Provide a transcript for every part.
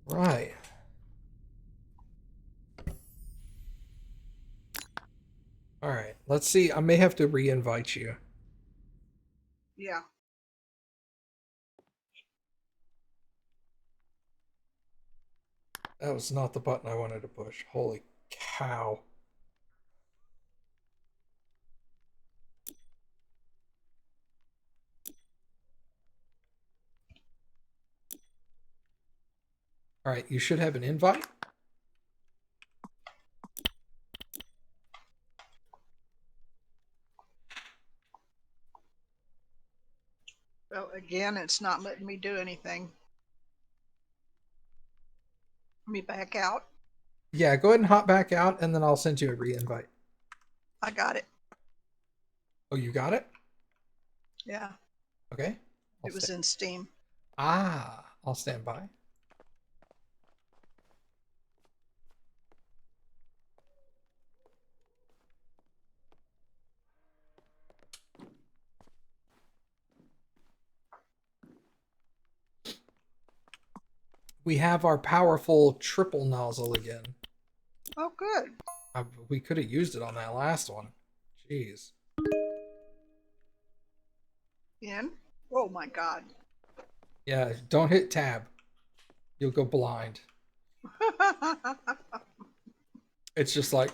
Right. All right. Let's see. I may have to re-invite you. Yeah. That was not the button I wanted to push. Holy cow. All right. You should have an invite. Well, again, it's not letting me do anything. Let me back out. Yeah, go ahead and hop back out, and then I'll send you a re-invite. I got it. Oh, you got it? Yeah. Okay. I'll It was stand. in Steam. I'll stand by. We have our powerful triple nozzle again. Oh, good. We could have used it on that last one. Jeez. In. Oh my God. Yeah, don't hit tab. You'll go blind. It's just like,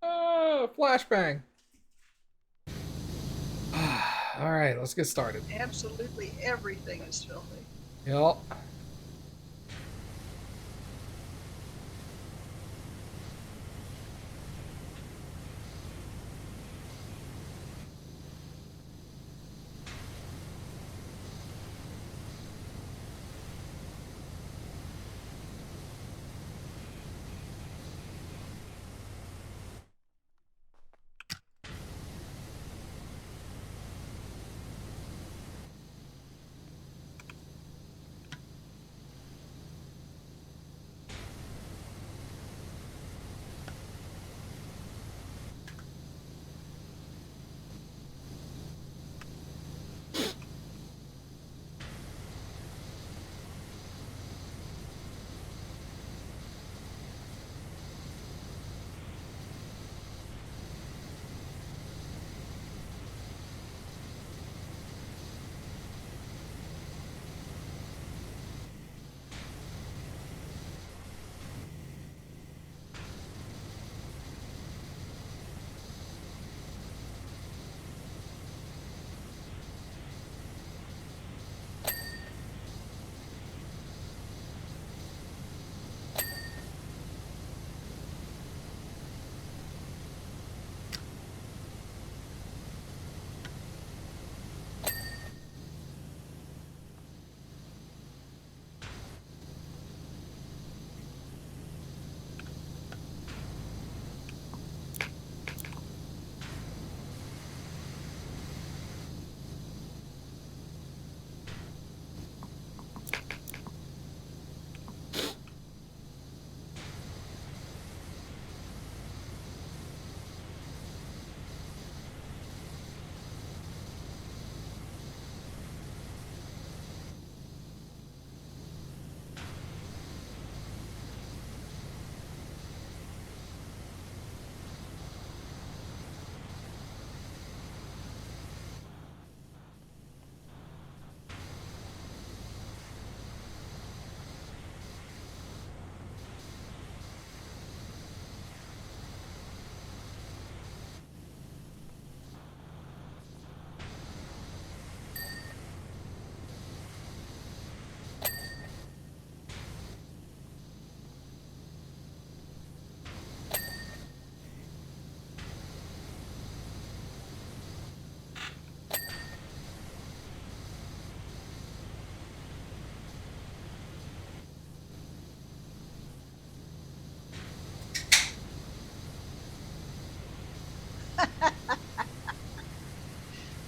flashbang. All right, let's get started. Absolutely everything is filthy. Yep.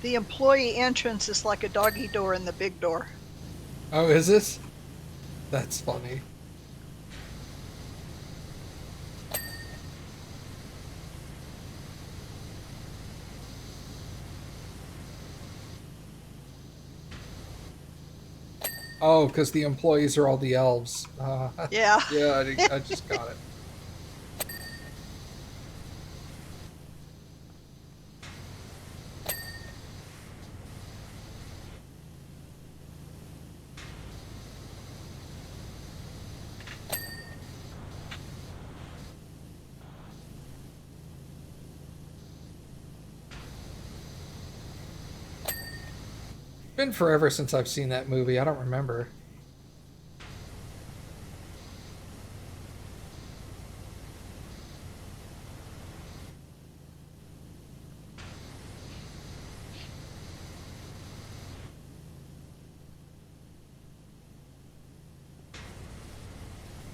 The employee entrance is like a doggy door in the big door. Oh, is this? That's funny. Oh, because the employees are all the elves. Yeah. Yeah, I just got it. Been forever since I've seen that movie. I don't remember.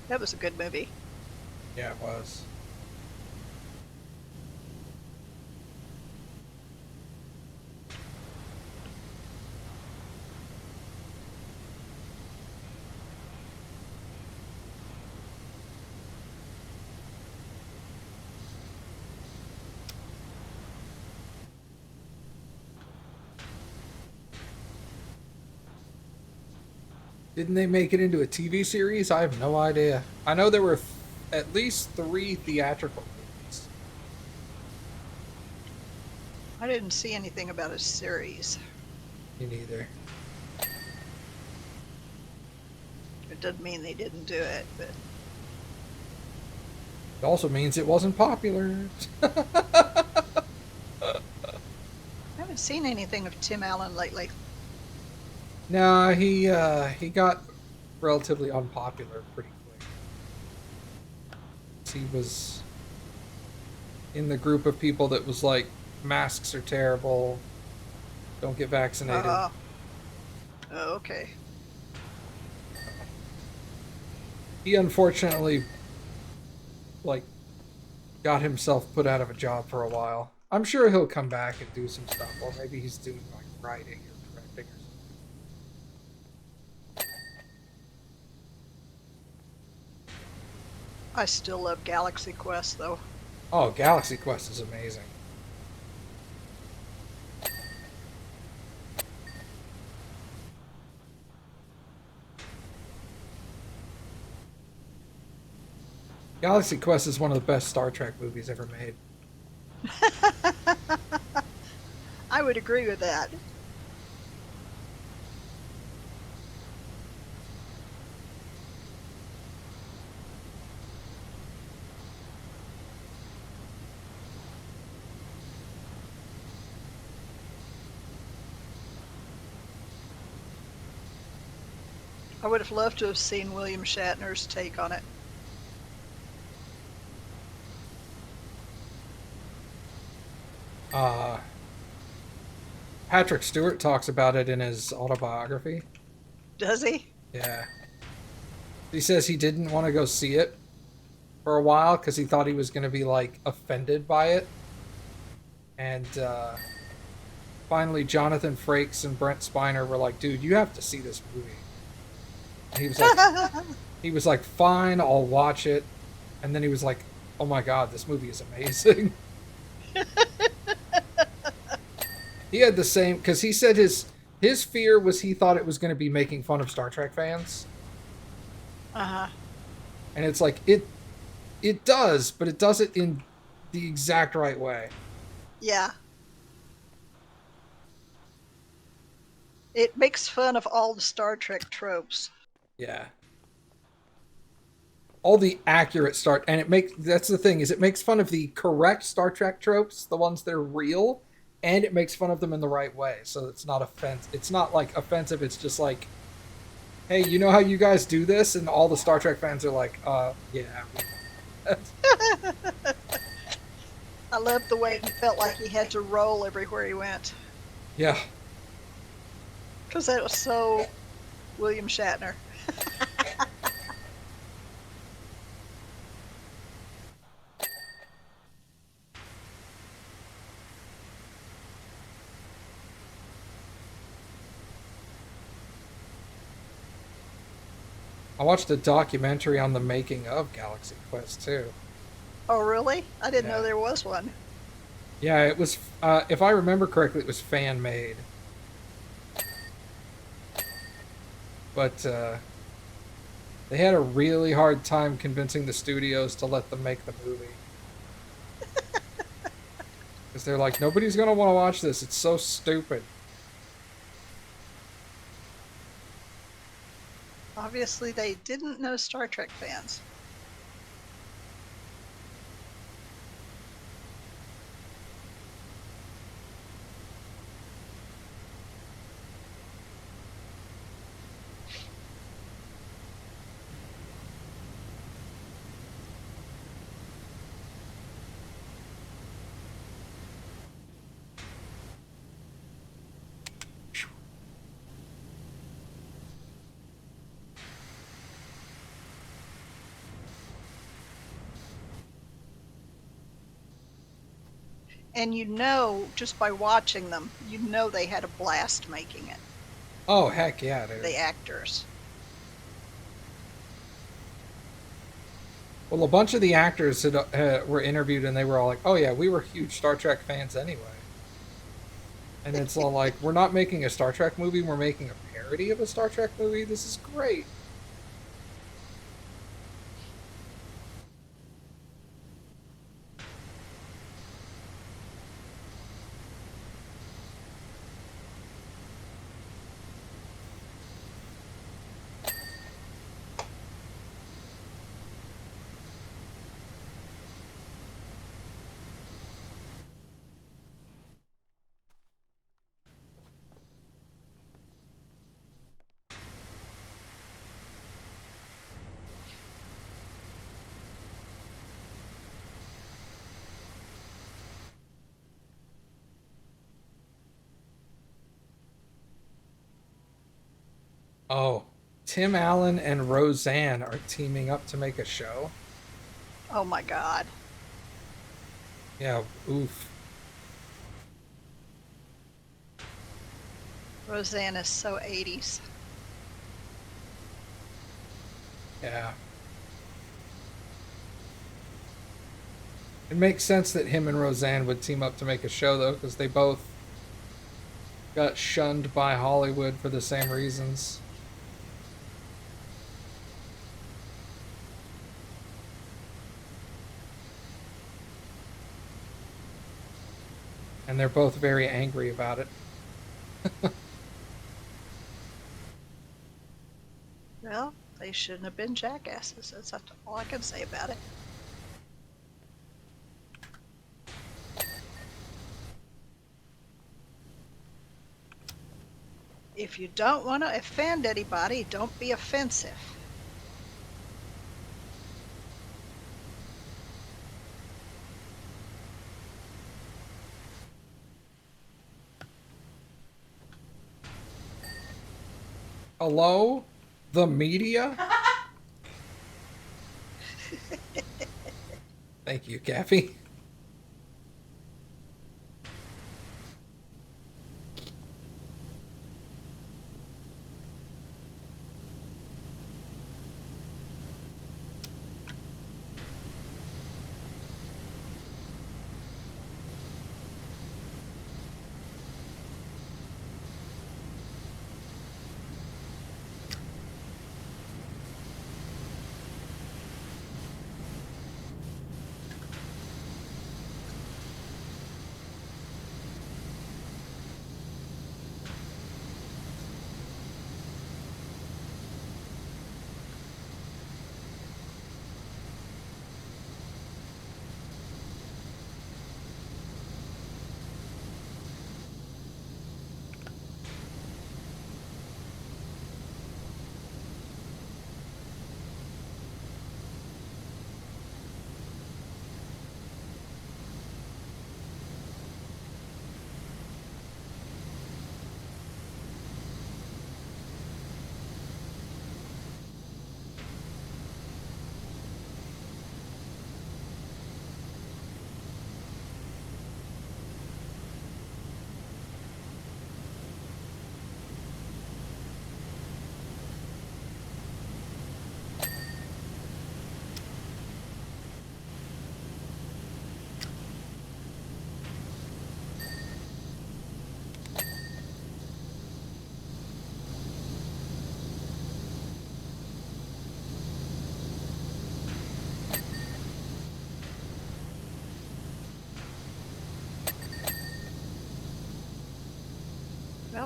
That was a good movie. Yeah, it was. Didn't they make it into a TV series? I have no idea. I know there were at least 3 theatrical movies. I didn't see anything about a series. Me neither. It doesn't mean they didn't do it, but It also means it wasn't popular. I haven't seen anything of Tim Allen lately. Nah, he got relatively unpopular pretty quick. He was in the group of people that was like, masks are terrible, don't get vaccinated. Oh, okay. He unfortunately like got himself put out of a job for a while. I'm sure he'll come back and do some stuff, or maybe he's doing like writing or directing or something. I still love Galaxy Quest, though. Oh, Galaxy Quest is amazing. Galaxy Quest is one of the best Star Trek movies ever made. I would agree with that. I would have loved to have seen William Shatner's take on it. Uh, Patrick Stewart talks about it in his autobiography. Does he? Yeah. He says he didn't want to go see it for a while because he thought he was going to be like offended by it. And finally, Jonathan Frakes and Brent Spiner were like, "Dude, you have to see this movie." And he was like, "Fine, I'll watch it." And then he was like, "Oh my god, this movie is amazing." He had the same because he said his fear was he thought it was going to be making fun of Star Trek fans. Uh-huh. And it's like it does, but it does it in the exact right way. Yeah. It makes fun of all the Star Trek tropes. Yeah. All the accurate Star and it makes that's the thing is it makes fun of the correct Star Trek tropes, the ones that are real, and it makes fun of them in the right way. So it's not it's not like offensive, it's just like, hey, you know how you guys do this? And all the Star Trek fans are like, yeah. I loved the way he felt like he had to roll everywhere he went. Yeah. Because that was so William Shatner. I watched a documentary on the making of Galaxy Quest too. Oh, really? I didn't Yeah. know there was one. Yeah, it was. If I remember correctly, it was fan made. but they had a really hard time convincing the studios to let them make the movie. Because they're like, nobody's going to want to watch this. It's so stupid. Obviously, they didn't know Star Trek fans. And you know, just by watching them, you know they had a blast making it. Oh, heck yeah, dude. The actors. Well, a bunch of the actors were interviewed and they were all like, oh yeah, we were huge Star Trek fans anyway. And it's all like, we're not making a Star Trek movie, we're making a parody of a Star Trek movie. This is great. Oh, Tim Allen and Roseanne are teaming up to make a show. Oh my god. Yeah, oof. Roseanne is so 80s. Yeah. It makes sense that him and Roseanne would team up to make a show, though, because they both got shunned by Hollywood for the same reasons. And they're both very angry about it. Well, they shouldn't have been jackasses. That's all I can say about it. If you don't want to offend anybody, don't be offensive. Hello? The media? Thank you, Kathy.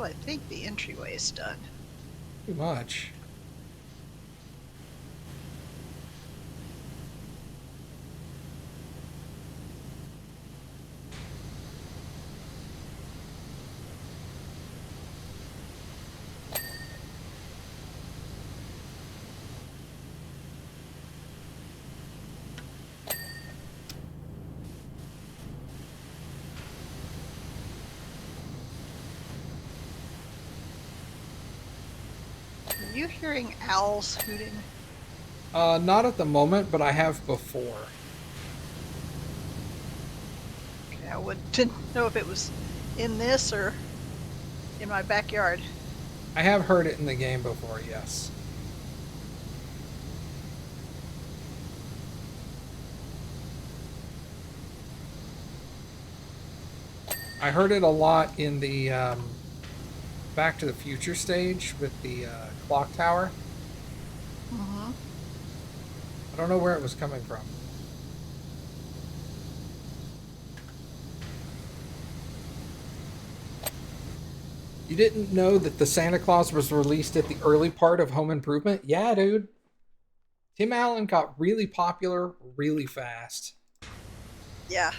I think the entryway is done. Too much. Are you hearing owls hooting? Not at the moment, but I have before. Okay, didn't know if it was in this or in my backyard. I have heard it in the game before, yes. I heard it a lot in the Back to the Future stage with the clock tower. Mm-hmm. I don't know where it was coming from. You didn't know that the Santa Claus was released at the early part of Home Improvement? Yeah, dude. Tim Allen got really popular really fast. Yeah.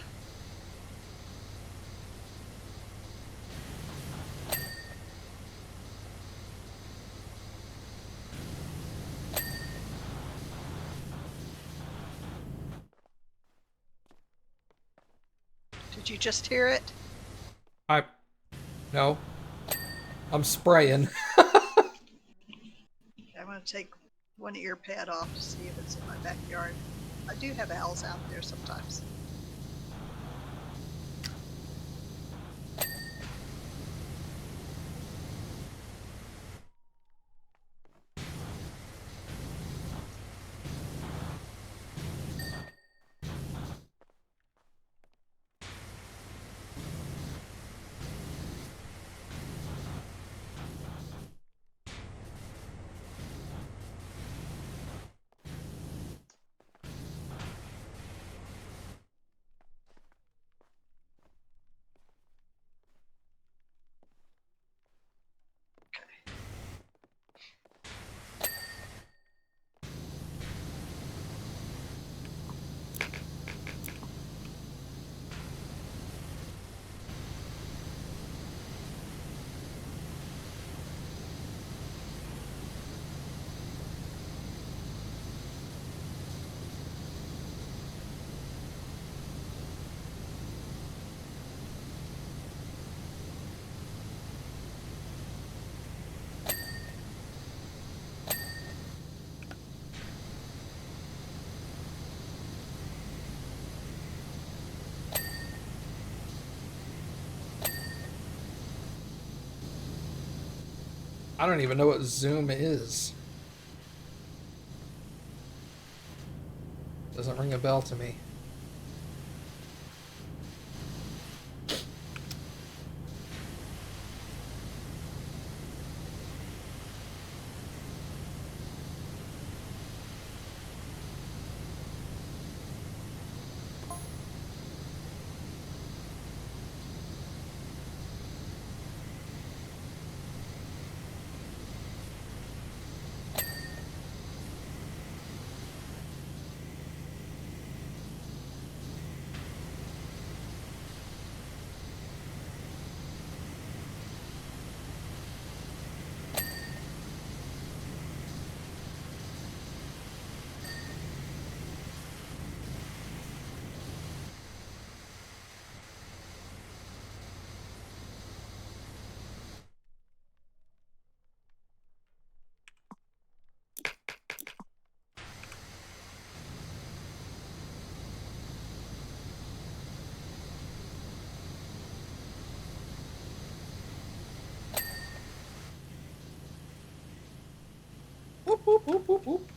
Did you just hear it? I no, I'm spraying. I'm going to take one ear pad off to see if it's in my backyard. I do have owls out there sometimes. I don't even know what Zoom is. Doesn't ring a bell to me. Whoop, whoop, whoop, whoop, whoop.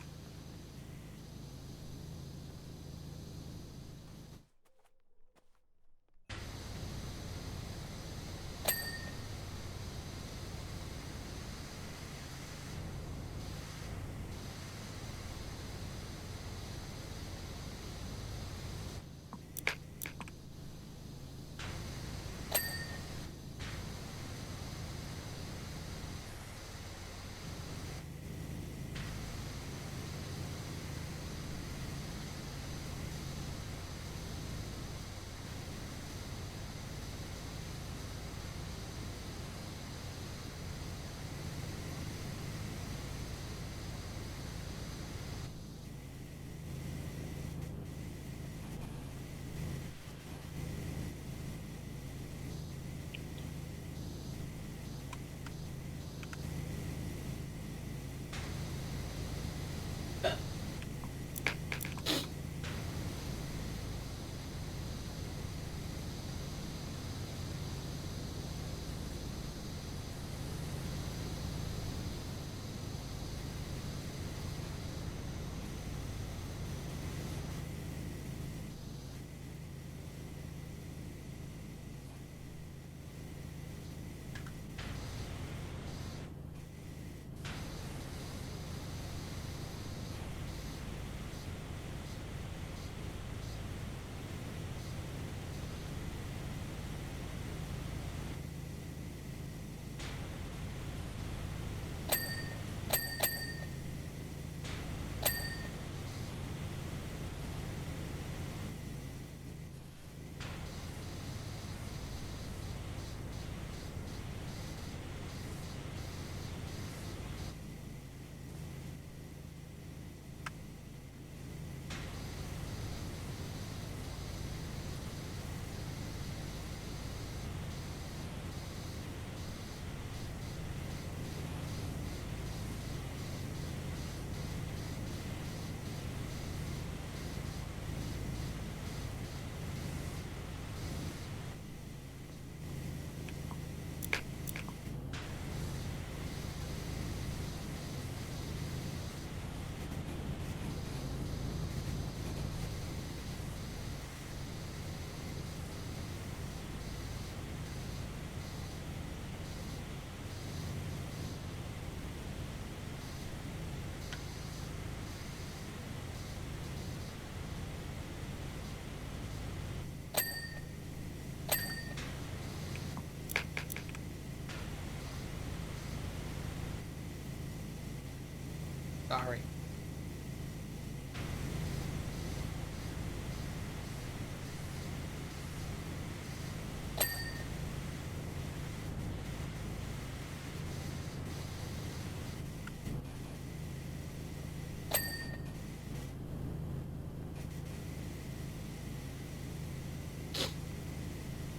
Sorry.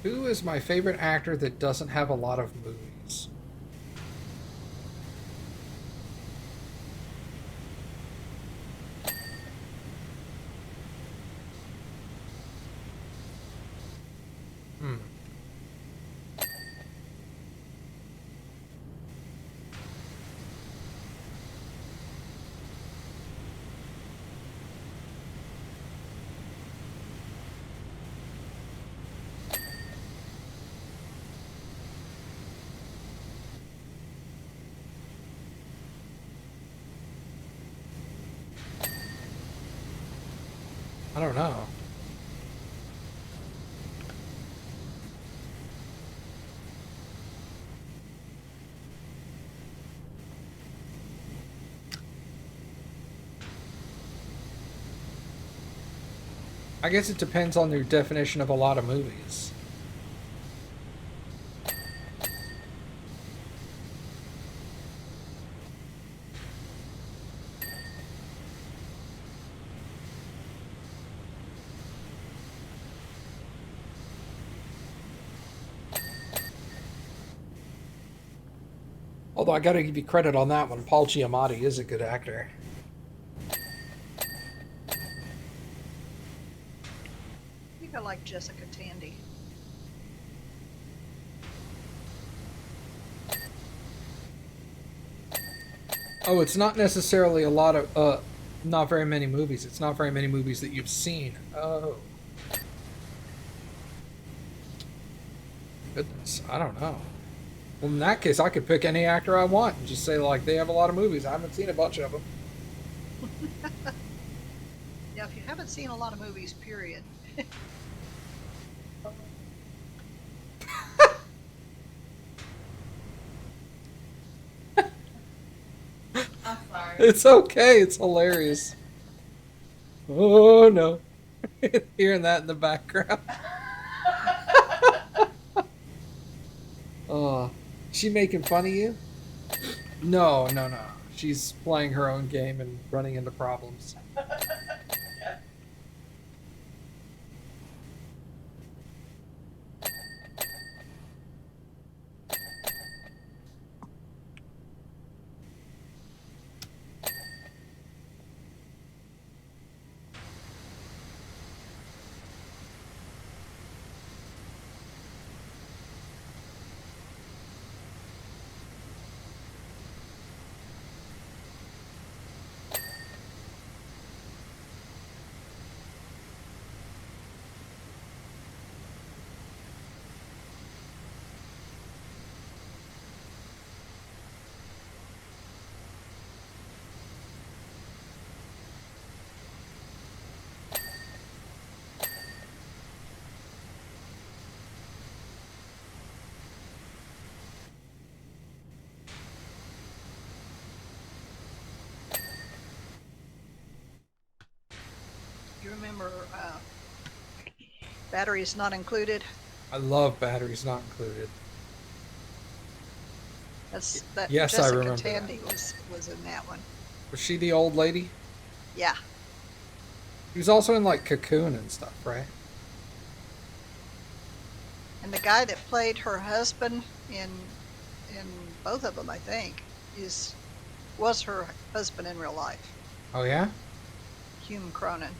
Who is my favorite actor that doesn't have a lot of movies? Hmm. I don't know. I guess it depends on your definition of a lot of movies. Although I gotta give you credit on that one. Paul Giamatti is a good actor. I think I like Jessica Tandy. Oh, it's not necessarily a lot of, not very many movies. It's not very many movies that you've seen. Oh. Goodness, I don't know. Well, in that case, I could pick any actor I want and just say, like, they have a lot of movies. I haven't seen a bunch of them. Yeah, if you haven't seen a lot of movies, period. I'm sorry. It's okay. It's hilarious. Oh, no. Hearing that in the background. Oh, she making fun of you? No, no, no. She's playing her own game and running into problems. You remember Batteries Not Included? I love Batteries Not Included. That Yes, I Jessica remember that. Tandy was in that one. Was she the old lady? Yeah. She was also in, like, Cocoon and stuff, right? And the guy that played her husband in both of them, I think, was her husband in real life. Oh, yeah? Hume Cronin.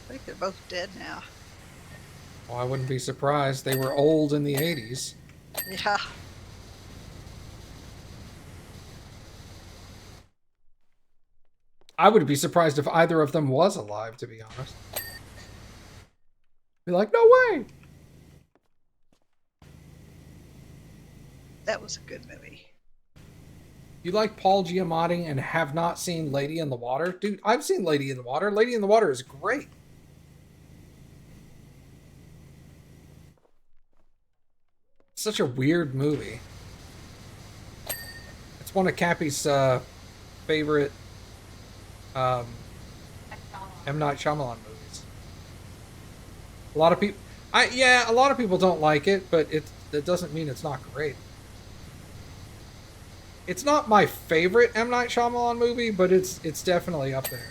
I think they're both dead now. Well, I wouldn't be surprised. They were old in the 80s. Yeah. I would be surprised if either of them was alive, to be honest. Be like, no way! That was a good movie. You like Paul Giamatti and have not seen Lady in the Water? Dude, I've seen Lady in the Water. Lady in the Water is great. Such a weird movie. It's one of Cappy's favorite um, M. Night Shyamalan movies. A lot of people, a lot of people don't like it, but that doesn't mean it's not great. It's not my favorite M. Night Shyamalan movie, but it's definitely up there.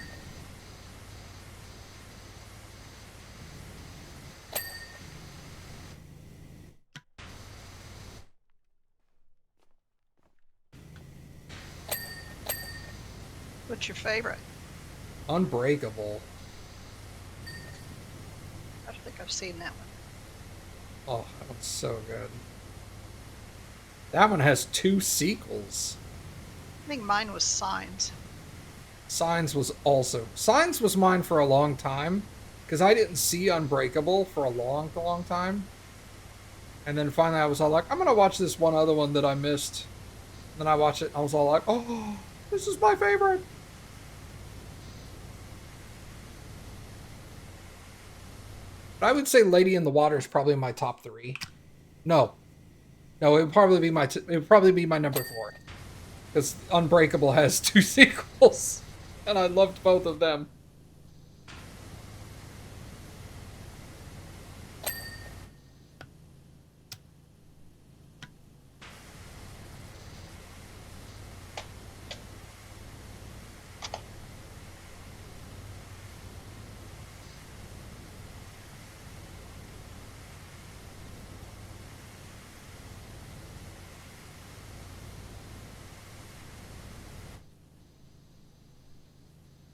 What's your favorite? Unbreakable. I don't think I've seen that one. Oh, that one's so good. That one has 2 sequels. I think mine was Signs. Signs was mine for a long time because I didn't see Unbreakable for a long, long time. And then finally I was all like, I'm gonna watch this one other one that I missed. And then I watched it and I was all like, oh, this is my favorite. But I would say Lady in the Water is probably my top 3. No, it would probably be my number 4 because Unbreakable has 2 sequels, and I loved both of them.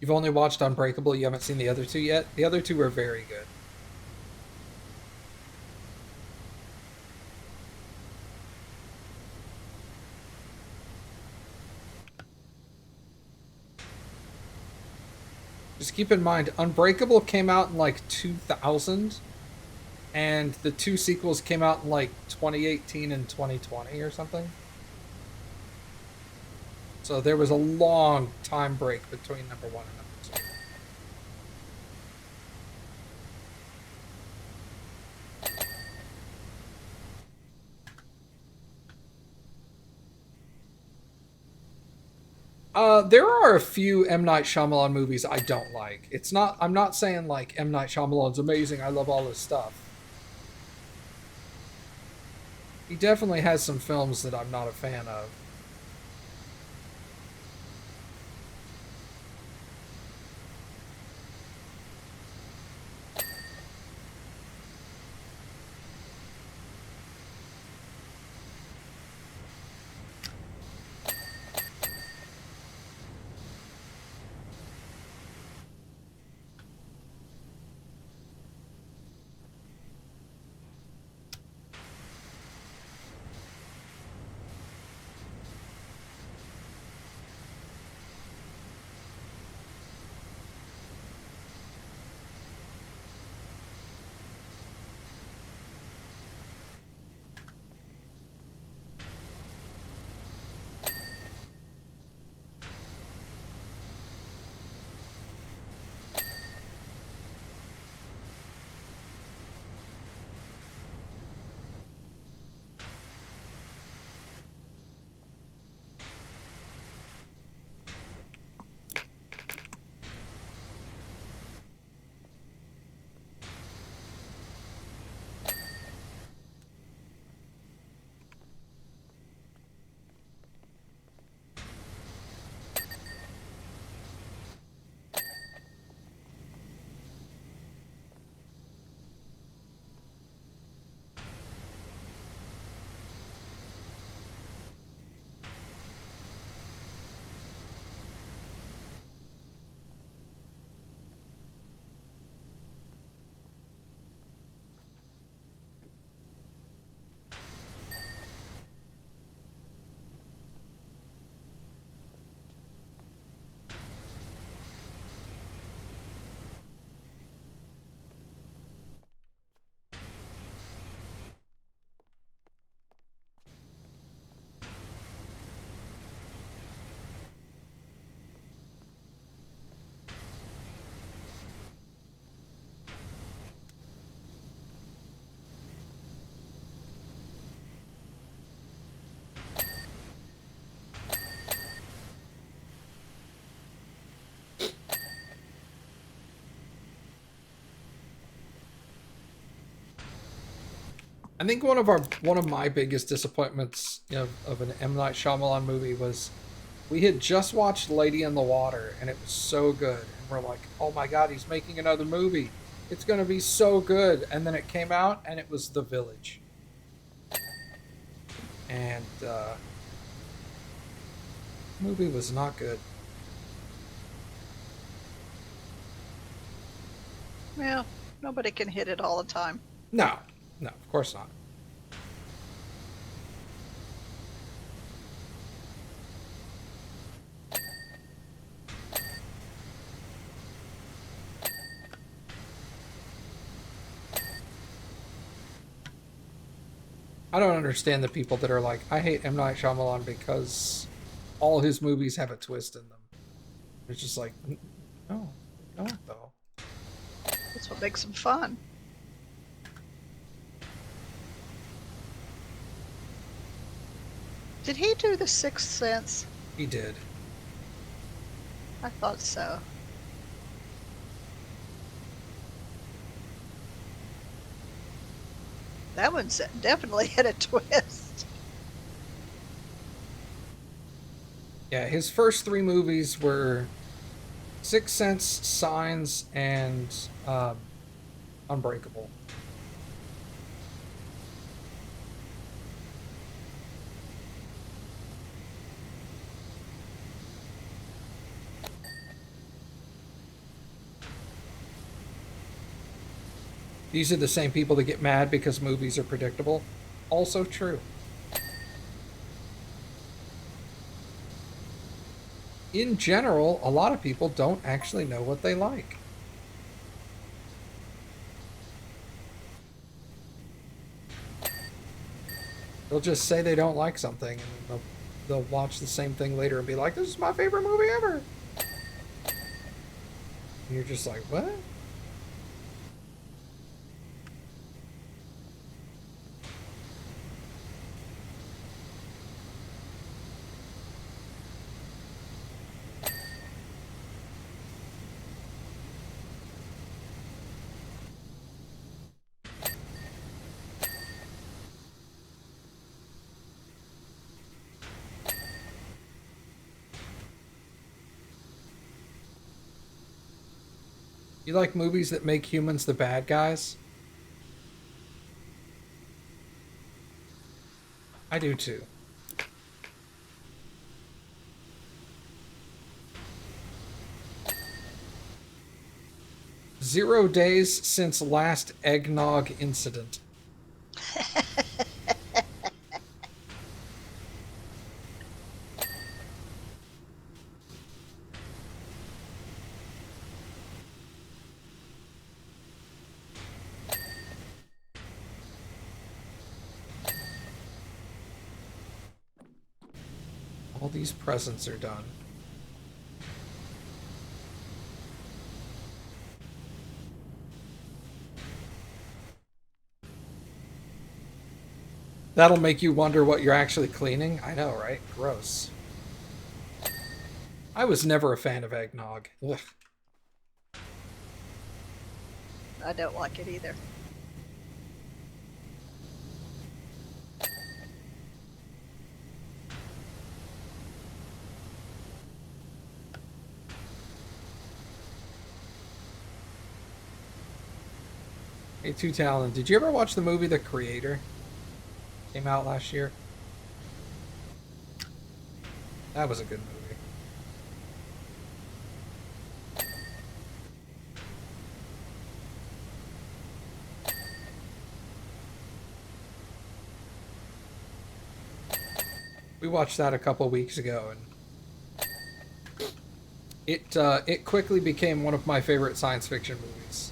You've only watched Unbreakable, you haven't seen the other 2 yet? The other 2 are very good. Just keep in mind, Unbreakable came out in like 2000, and the 2 sequels came out in like 2018 and 2020 or something. So there was a long time break between number 1 and number 2. There are a few M. Night Shyamalan movies I don't like. I'm not saying like M. Night Shyamalan's amazing, I love all his stuff. He definitely has some films that I'm not a fan of. I think one of my biggest disappointments of an M. Night Shyamalan movie was we had just watched Lady in the Water and it was so good, and we're like, oh my god, he's making another movie. It's gonna be so good, and then it came out and it was The Village, and movie was not good. Well, nobody can hit it all the time. No, no, of course not. I don't understand the people that are like, I hate M. Night Shyamalan because all his movies have a twist in them. It's just like, no, they don't though. That's what makes them fun. Did he do The Sixth Sense? He did. I thought so. That one's definitely had a twist. Yeah, his first three movies were Sixth Sense, Signs, and Unbreakable. These are the same people that get mad because movies are predictable. Also true. In general, a lot of people don't actually know what they like. They'll just say they don't like something, and they'll watch the same thing later and be like, this is my favorite movie ever. And you're just like, what? You like movies that make humans the bad guys? I do too. Zero days since last eggnog incident. All these presents are done. That'll make you wonder what you're actually cleaning. I know, right? Gross. I was never a fan of eggnog. Ugh. I don't like it either. Hey, Two Talon, did you ever watch the movie The Creator? Came out last year. That was a good movie. We watched that a couple weeks ago, and it quickly became one of my favorite science fiction movies.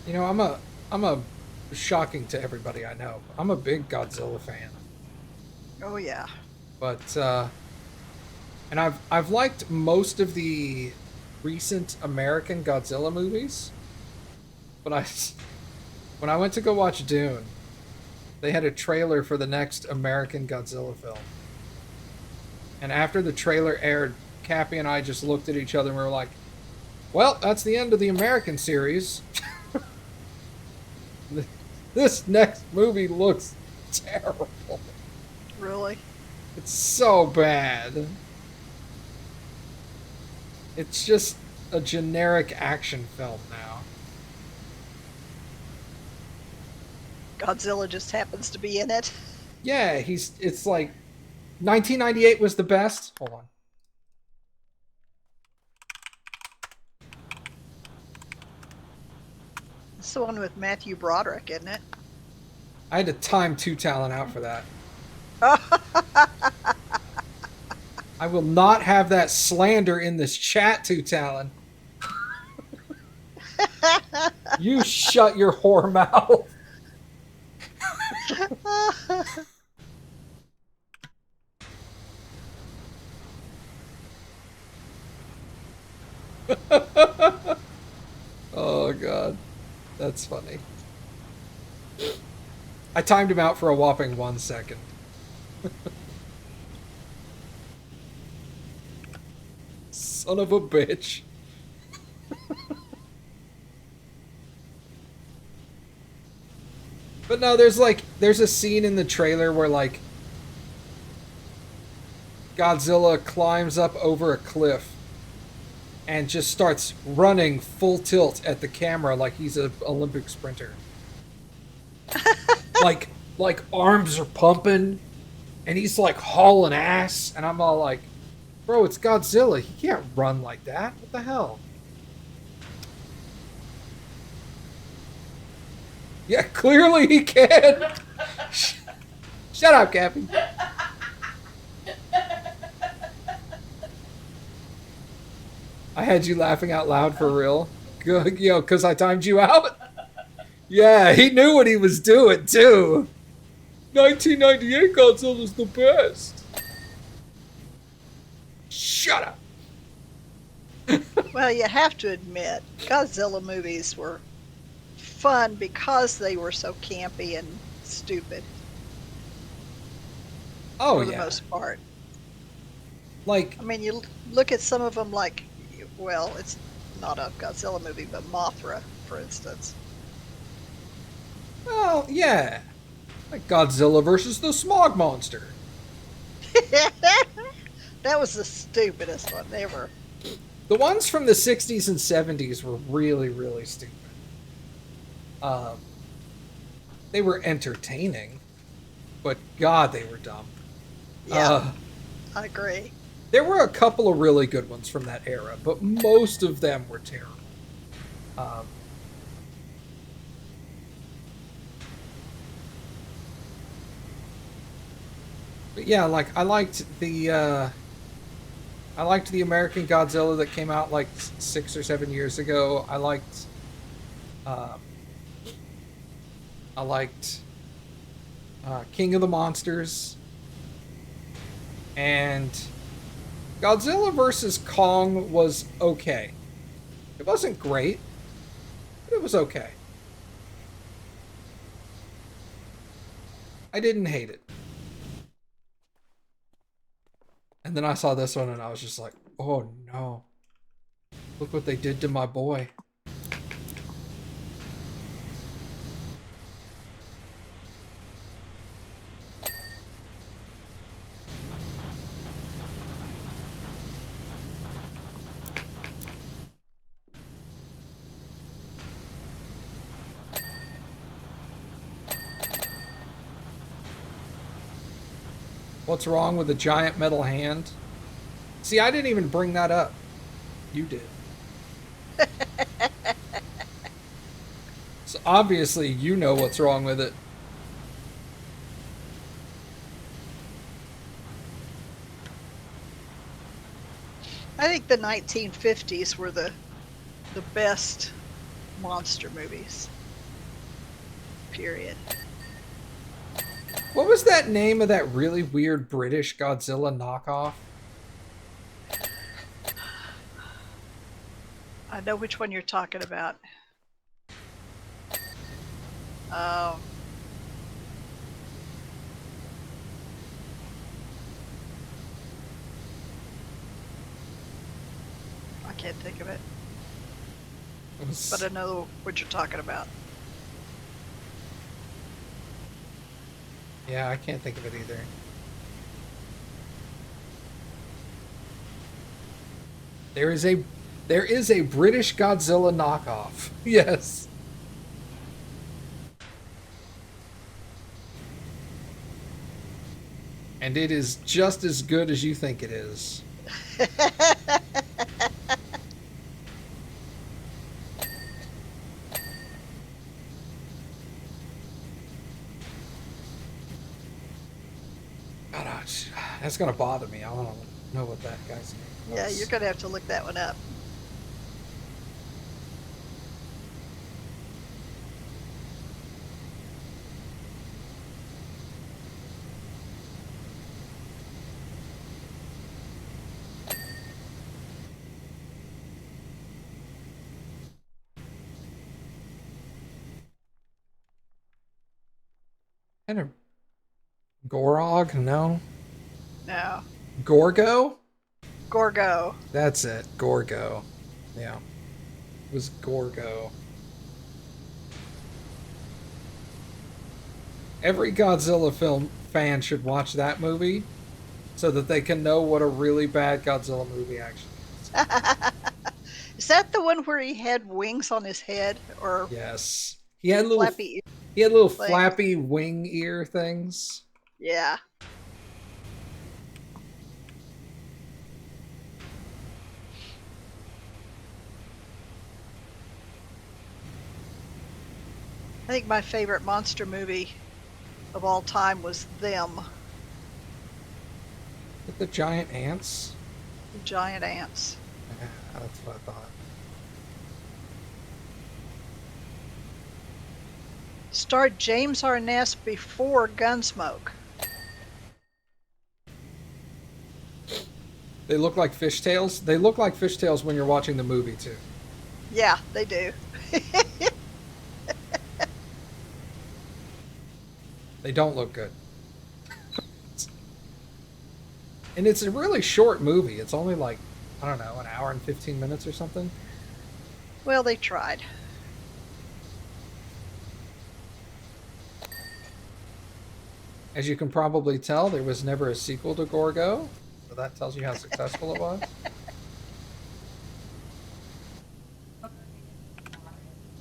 You know, I'm a shocking to everybody I know. I'm a big Godzilla fan, Oh yeah. but and I've liked most of the recent American Godzilla movies, but when I went to go watch Dune, they had a trailer for the next American Godzilla film. And after the trailer aired, Cappy and I just looked at each other and we were like, "Well, that's the end of the American series." This next movie looks terrible. Really? It's so bad. It's just a generic action film now. Godzilla just happens to be in it. Yeah, it's like 1998 was the best. Hold on. It's the one with Matthew Broderick, isn't it? I had to time Two Talon out for that. I will not have that slander in this chat, Two Talon. You shut your whore mouth. Oh god, that's funny. I timed him out for a whopping 1 second. Son of a bitch. But no, there's a scene in the trailer where like Godzilla climbs up over a cliff and just starts running full tilt at the camera like he's an Olympic sprinter. like arms are pumping and he's like hauling ass and I'm all like, "Bro, it's Godzilla. He can't run like that. What the hell?" Yeah, clearly he can. Shut up, Cappy. I had you laughing out loud for real. Good, because I timed you out. Yeah, he knew what he was doing too. 1998 Godzilla's the best. Shut up. Well, you have to admit, Godzilla movies were fun because they were so campy and stupid Oh for the yeah. most part. Like, I mean, you look at some of them like, well, it's not a Godzilla movie, but Mothra, for instance. well, yeah. Like Godzilla versus the Smog Monster. That was the stupidest one ever. The ones from the 60s and 70s were really, really stupid. They were entertaining, but God, they were dumb. Yeah, I agree. There were a couple of really good ones from that era, but most of them were terrible. Um, but yeah, like I liked the American Godzilla that came out like 6 or 7 years ago. Uh, I liked King of the Monsters and Godzilla vs. Kong was okay. It wasn't great, but it was okay. I didn't hate it. And then I saw this one and I was just like, oh no. Look what they did to my boy. What's wrong with a giant metal hand? See, I didn't even bring that up. You did. So obviously you know what's wrong with it. I think the 1950s were the best monster movies. Period. What was that name of that really weird British Godzilla knockoff? I know which one you're talking about. Um, I can't think of it, It was- but I know what you're talking about. Yeah, I can't think of it either. There is a British Godzilla knockoff. Yes. And it is just as good as you think it is. God, that's gonna bother me. I want to know what that guy's name Yeah, was. you're gonna have to look that one up. Kind of Gorog? No. No, Gorgo? Gorgo. That's it. Gorgo. Yeah. It was Gorgo. Every Godzilla film fan should watch that movie so that they can know what a really bad Godzilla movie actually is. Is that the one where he had wings on his head or Yes. He had little flappy ear he had little things? flappy wing ear things. Yeah. I think my favorite monster movie of all time was Them, With the giant ants. the giant ants. Yeah, that's what I thought. Starred James Arness before Gunsmoke. They look like fishtails. They look like fishtails when you're watching the movie too. Yeah, they do. They don't look good. And it's a really short movie. It's only like, I don't know, an hour and 15 minutes or something. Well, they tried. As you can probably tell, there was never a sequel to Gorgo. So that tells you how successful it was.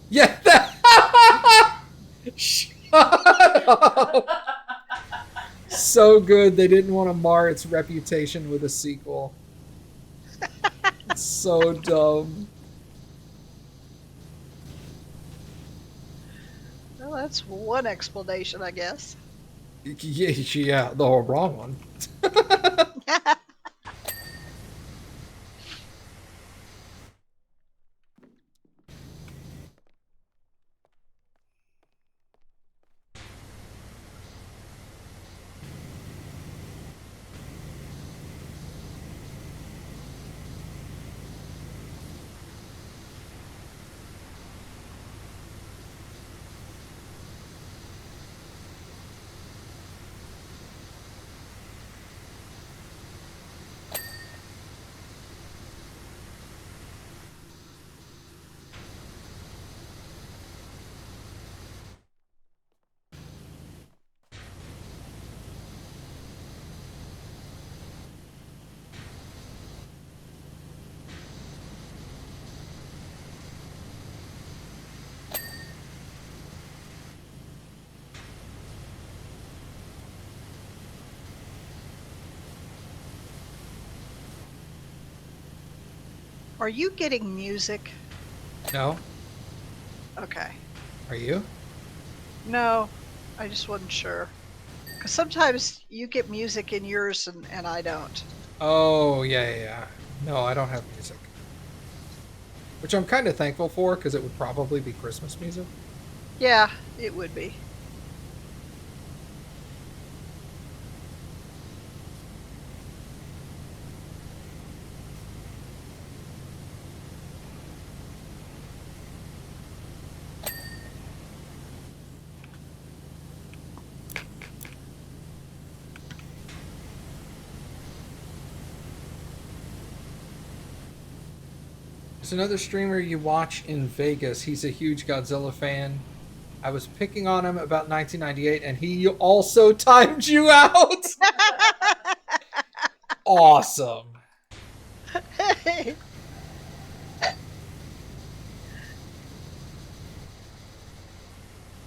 Yeah, that... Shut up! So good, they didn't want to mar its reputation with a sequel. It's so dumb. Well, that's one explanation, I guess. Yeah, the whole wrong one. Are you getting music? No? Okay. Are you? No, I just wasn't sure. Because sometimes you get music in yours and I don't. Oh, yeah. No, I don't have music. which I'm kind of thankful for because it would probably be Christmas music. Yeah, it would be. There's another streamer you watch in Vegas. He's a huge Godzilla fan. I was picking on him about 1998, and he also timed you out. Awesome.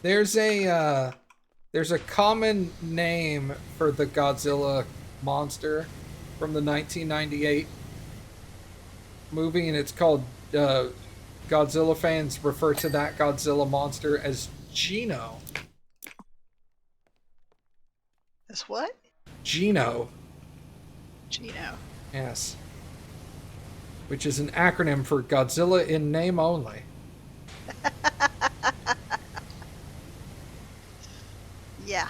There's a common name for the Godzilla monster from the 1998 movie, and it's called Godzilla fans refer to that Godzilla monster as Gino. That's what? Gino. Gino. Yes. Which is an acronym for Godzilla in name only. Yeah.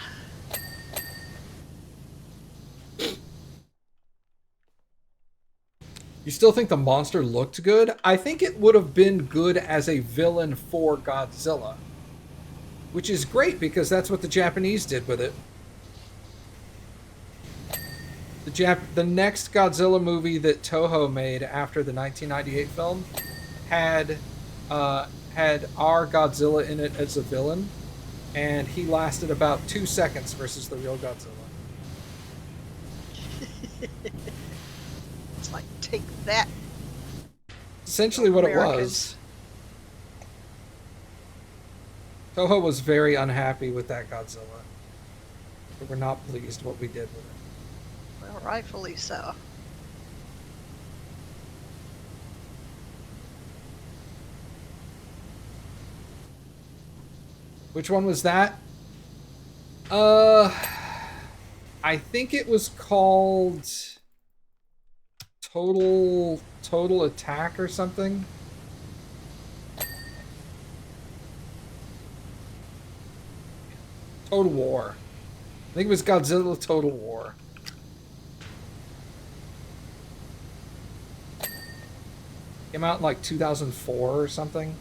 You still think the monster looked good? I think it would have been good as a villain for Godzilla. Which is great because that's what the Japanese did with it. The next Godzilla movie that Toho made after the 1998 film had our Godzilla in it as a villain, and he lasted about 2 seconds versus the real Godzilla. It's like, take that. Essentially what it Americans. was. Toho was very unhappy with that Godzilla. They were not pleased what we did with it. Well, rightfully so. Which one was that? I think it was called Total Attack or something. Total War. I think it was Godzilla Total War. Came out in like 2004 or something.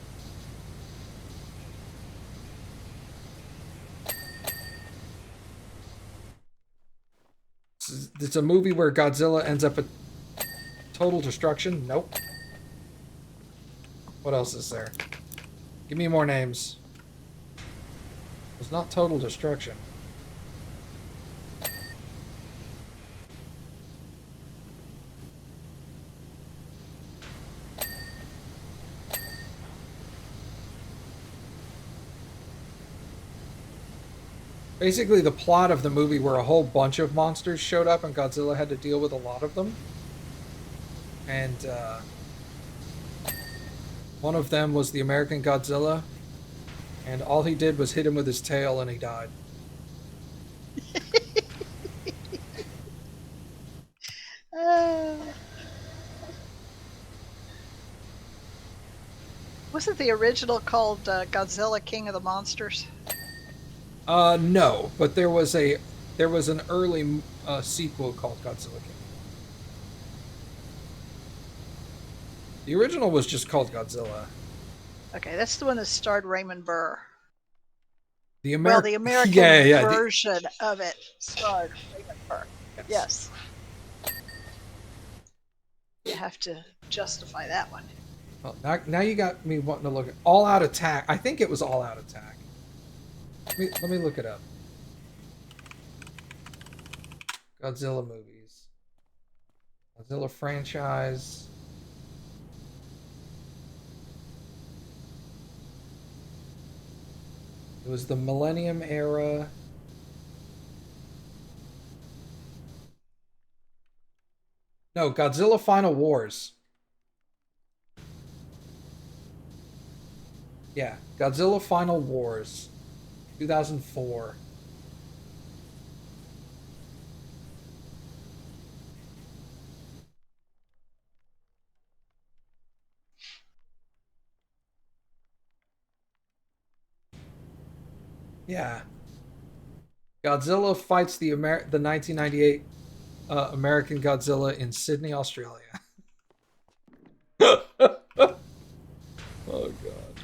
It's a movie where Godzilla ends up at total destruction. Nope. What else is there? Give me more names. It's not total destruction. Basically, the plot of the movie where a whole bunch of monsters showed up and Godzilla had to deal with a lot of them. And one of them was the American Godzilla. And all he did was hit him with his tail and he died. Wasn't the original called Godzilla King of the Monsters? No, but there was an early sequel called Godzilla King. The original was just called Godzilla. Okay, that's the one that starred Raymond Burr. The American version of it starred Raymond Burr. Yes. You have to justify that one. Well, now you got me wanting to look at All Out Attack. I think it was All Out Attack. Let me look it up. Godzilla movies. Godzilla franchise. It was the Millennium era. No, Godzilla Final Wars. Yeah, Godzilla Final Wars. 2004. Yeah. Godzilla fights the 1998 American Godzilla in Sydney, Australia. Oh god.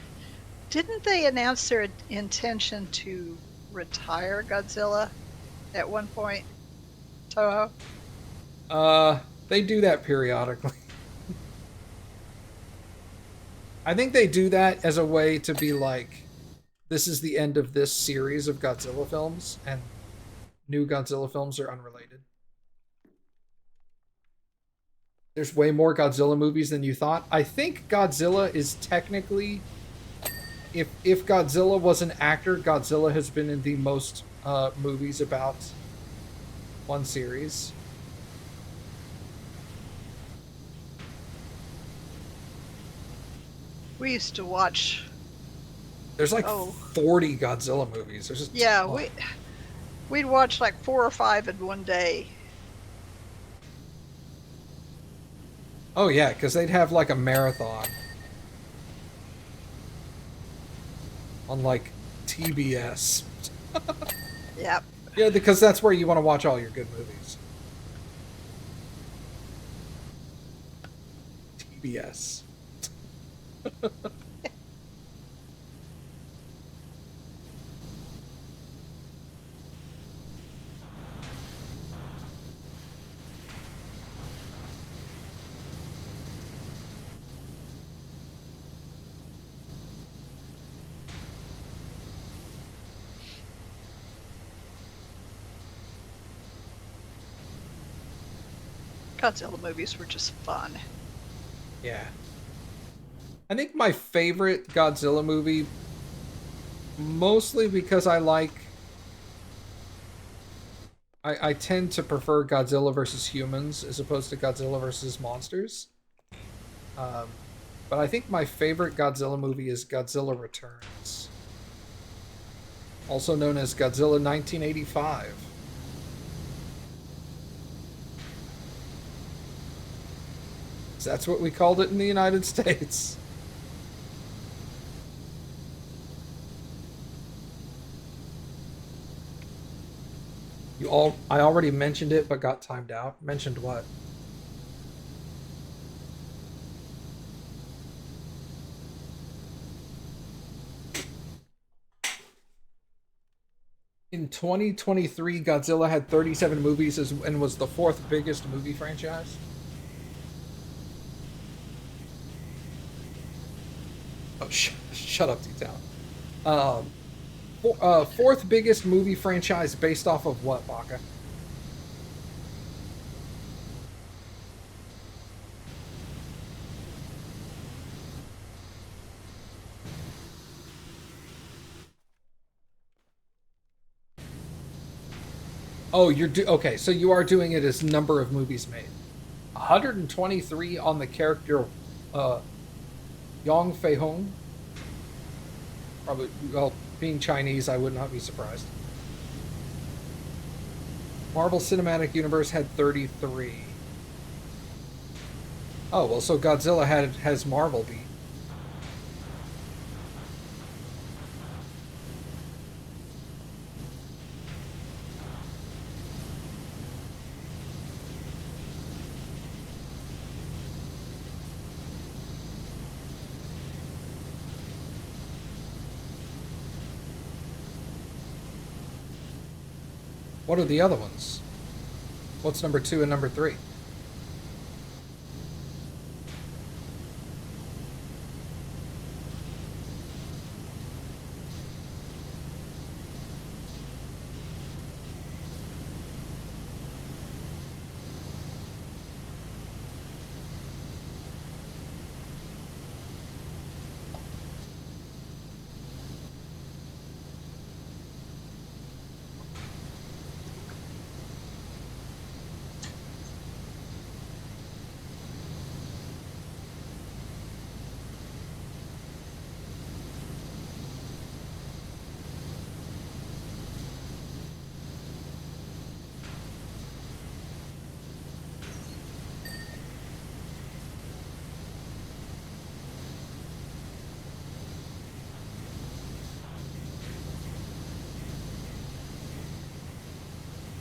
Didn't they announce their intention to retire Godzilla at one point? Toho? They do that periodically. I think they do that as a way to be like, this is the end of this series of Godzilla films, and new Godzilla films are unrelated. There's way more Godzilla movies than you thought. I think Godzilla is technically, if Godzilla was an actor, Godzilla has been in the most movies about one series. We used to watch. There's like Oh. 40 Godzilla movies. There's just Yeah, we'd watch like 4 or 5 in one day. Oh yeah, because they'd have like a marathon on like TBS. Yep. Yeah, because that's where you want to watch all your good movies. TBS. Godzilla movies were just fun. Yeah. I think my favorite Godzilla movie, mostly because I tend to prefer Godzilla versus humans as opposed to Godzilla versus monsters. Um, but I think my favorite Godzilla movie is Godzilla Returns, also known as Godzilla 1985. That's what we called it in the United States. I already mentioned it, but got timed out. Mentioned what? In 2023, Godzilla had 37 movies and was the fourth biggest movie franchise. Oh, shut up, T-Town. Fourth biggest movie franchise based off of what, Baka? Oh, okay. So you are doing it as number of movies made. 123 on the character Yong Fei Hong. Probably, well, being Chinese, I would not be surprised. Marvel Cinematic Universe had 33. Oh, well, so Godzilla has Marvel beat. What are the other ones? What's number 2 and number 3?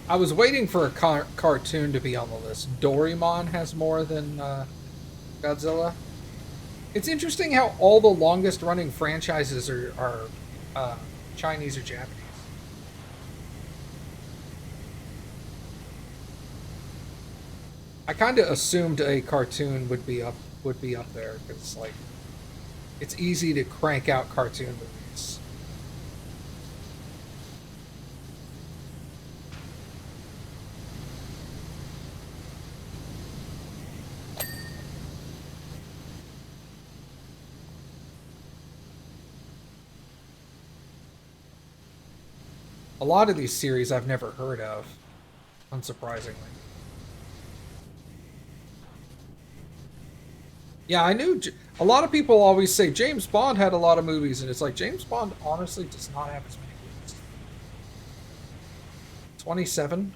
I was waiting for a cartoon to be on the list. Doraemon has more than Godzilla. It's interesting how all the longest running franchises are Chinese or Japanese. I kind of assumed a cartoon would be up there because like it's easy to crank out cartoon movies. A lot of these series I've never heard of, unsurprisingly. Yeah, I knew. A lot of people always say James Bond had a lot of movies, and it's like James Bond honestly does not have as many movies. 27.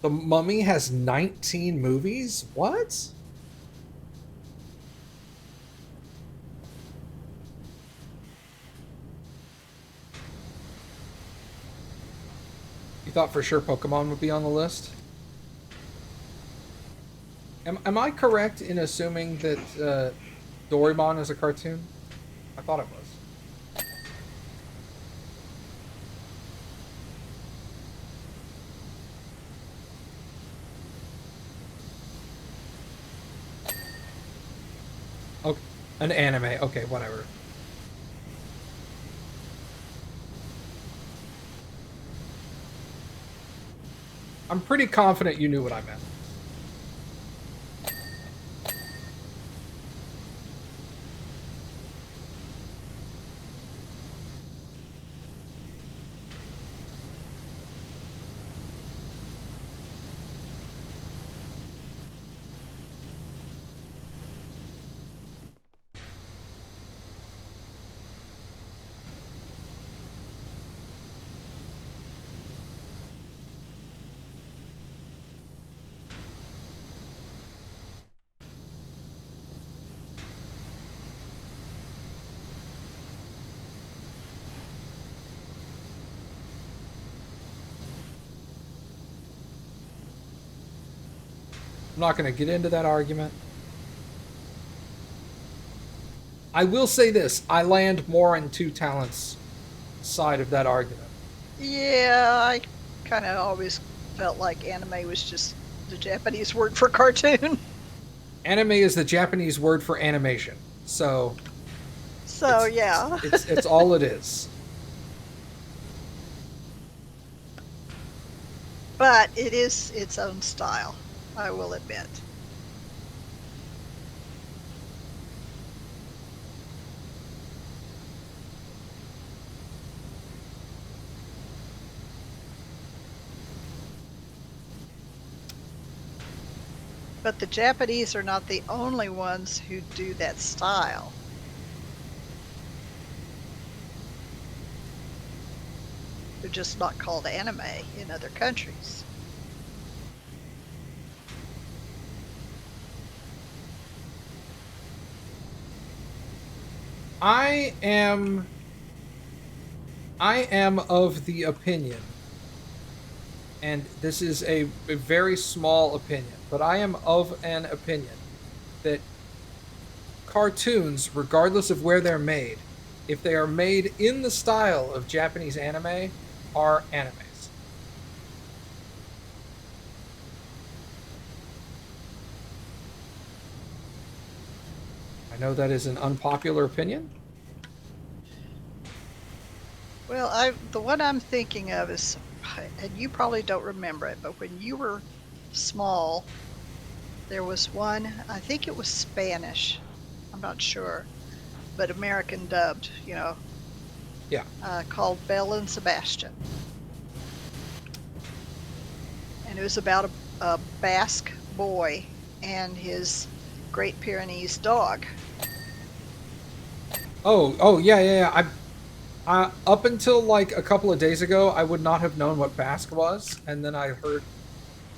The Mummy has 19 movies? What? You thought for sure Pokemon would be on the list? Am I correct in assuming that Doraemon is a cartoon? I thought it was. Okay, an anime. Okay, whatever. I'm pretty confident you knew what I meant. I'm not going to get into that argument. I will say this. I land more on Two Talents' side of that argument. Yeah, I kind of always felt like anime was just the Japanese word for cartoon. Anime is the Japanese word for animation. So Yeah. it's all it is. But it is its own style, I will admit. But the Japanese are not the only ones who do that style. They're just not called anime in other countries. I am of the opinion, and this is a very small opinion, but I am of an opinion that cartoons, regardless of where they're made, if they are made in the style of Japanese anime, are animes. I know that is an unpopular opinion. Well, the one I'm thinking of is, and you probably don't remember it, but when you were small, there was one, I think it was Spanish, I'm not sure, but American dubbed, Yeah. called Belle and Sebastian. And it was about a Basque boy and his Great Pyrenees dog. Oh, yeah. Up until like a couple of days ago, I would not have known what Basque was, and then I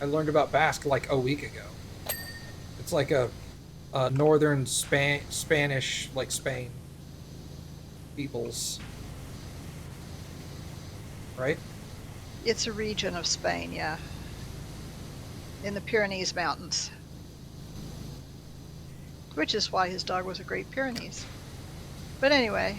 learned about Basque like a week ago. It's like a northern Spanish, like Spain peoples, right? It's a region of Spain, yeah, in the Pyrenees Mountains, which is why his dog was a Great Pyrenees. But anyway,